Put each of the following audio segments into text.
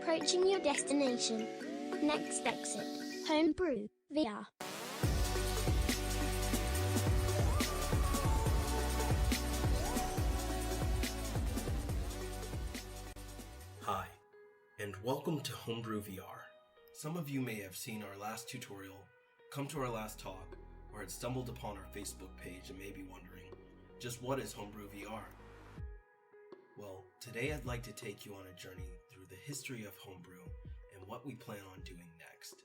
approaching your destination. Next exit, Homebrew, VR. Hi, and welcome to Homebrew VR. Some of you may have seen our last tutorial, come to our last talk, or had stumbled upon our Facebook page and may be wondering, just what is Homebrew VR? Well, today I'd like to take you on a journey through the history of Homebrew and what we plan on doing next.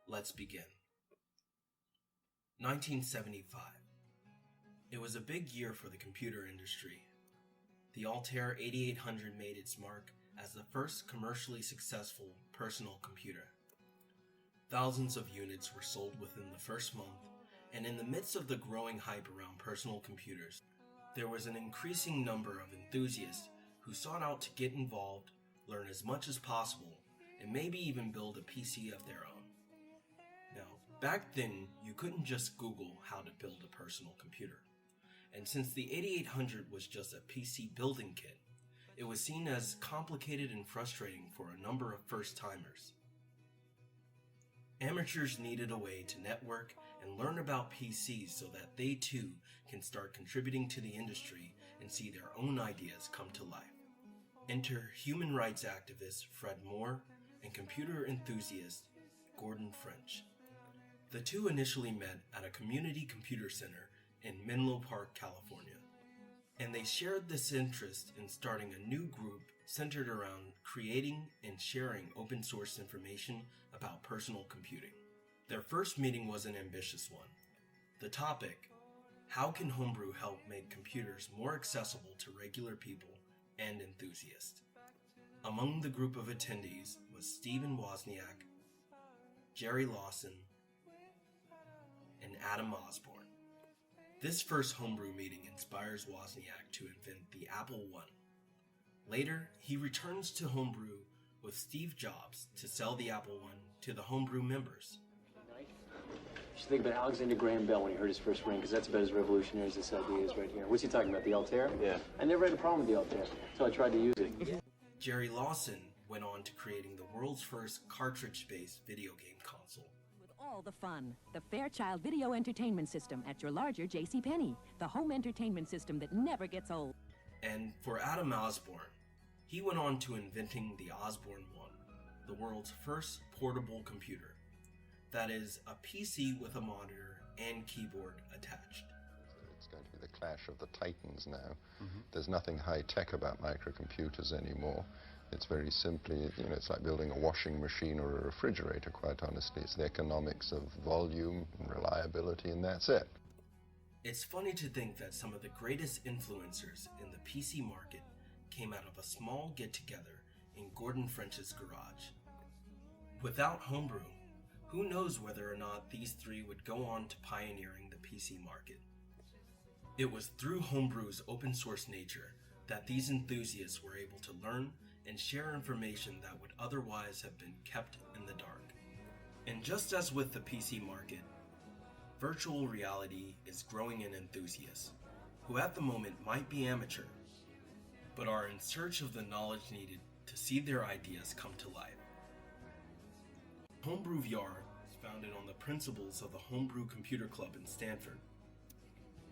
Let's begin. 1975. It was a big year for the computer industry. The Altair 8800 made its mark as the first commercially successful personal computer. Thousands of units were sold within the first month, and in the midst of the growing hype around personal computers, there was an increasing number of enthusiasts who sought out to get involved, learn as much as possible, and maybe even build a PC of their own. Now, back then, you couldn't just Google how to build a personal computer. And since the 8800 was just a PC building kit, it was seen as complicated and frustrating for a number of first-timers. Amateurs needed a way to network and learn about PCs so that they too can start contributing to the industry and see their own ideas come to life. Enter human rights activist Fred Moore and computer enthusiast Gordon French. The two initially met at a community computer center in Menlo Park, California, and they shared this interest in starting a new group centered around creating and sharing open source information about personal computing. Their first meeting was an ambitious one. The topic: how can Homebrew help make computers more accessible to regular people and enthusiasts? Among the group of attendees was Stephen Wozniak, Jerry Lawson, and Adam Osborne. This first Homebrew meeting inspires Wozniak to invent the Apple I. Later, he returns to Homebrew with Steve Jobs to sell the Apple I to the Homebrew members. You should think about Alexander Graham Bell when he heard his first ring, because that's about as revolutionary as this idea is right here. What's he talking about, the Altair? Yeah. I never had a problem with the Altair, so I tried to use it. Jerry Lawson went on to creating the world's first cartridge-based video game console. All the fun. The Fairchild Video Entertainment System at your larger JCPenney. The home entertainment system that never gets old. And for Adam Osborne, he went on to inventing the Osborne I, the world's first portable computer. That is, a PC with a monitor and keyboard attached. It's going to be the clash of the titans now. There's nothing high-tech about microcomputers anymore. It's very simply, it's like building a washing machine or a refrigerator, quite honestly. It's the economics of volume and reliability, and that's it. It's funny to think that some of the greatest influencers in the PC market came out of a small get-together in Gordon French's garage. Without Homebrew, who knows whether or not these three would go on to pioneering the PC market. It was through Homebrew's open source nature that these enthusiasts were able to learn and share information that would otherwise have been kept in the dark. And just as with the PC market, virtual reality is growing in enthusiasts, who at the moment might be amateur, but are in search of the knowledge needed to see their ideas come to life. Homebrew VR is founded on the principles of the Homebrew Computer Club in Stanford.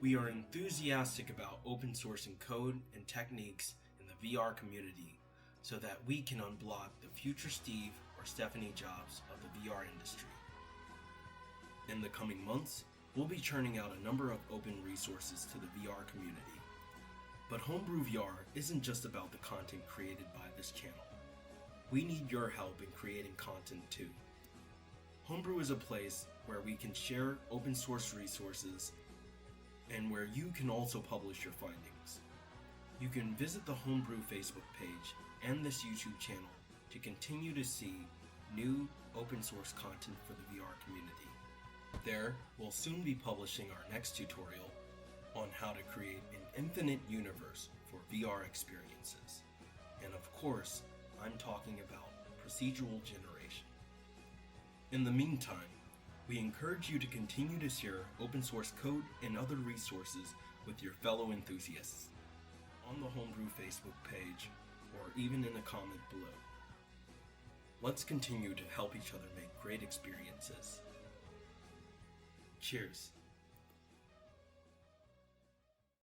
We are enthusiastic about open sourcing code and techniques in the VR community so that we can unblock the future Steve or Stephanie Jobs of the VR industry. In the coming months, we'll be churning out a number of open resources to the VR community. But Homebrew VR isn't just about the content created by this channel. We need your help in creating content too. Homebrew is a place where we can share open source resources and where you can also publish your findings. You can visit the Homebrew Facebook page and this YouTube channel to continue to see new open source content for the VR community. There, we'll soon be publishing our next tutorial on how to create an infinite universe for VR experiences. And of course, I'm talking about procedural generation. In the meantime, we encourage you to continue to share open source code and other resources with your fellow enthusiasts. On the Homebrew Facebook page, or even in a comment below. Let's continue to help each other make great experiences. Cheers.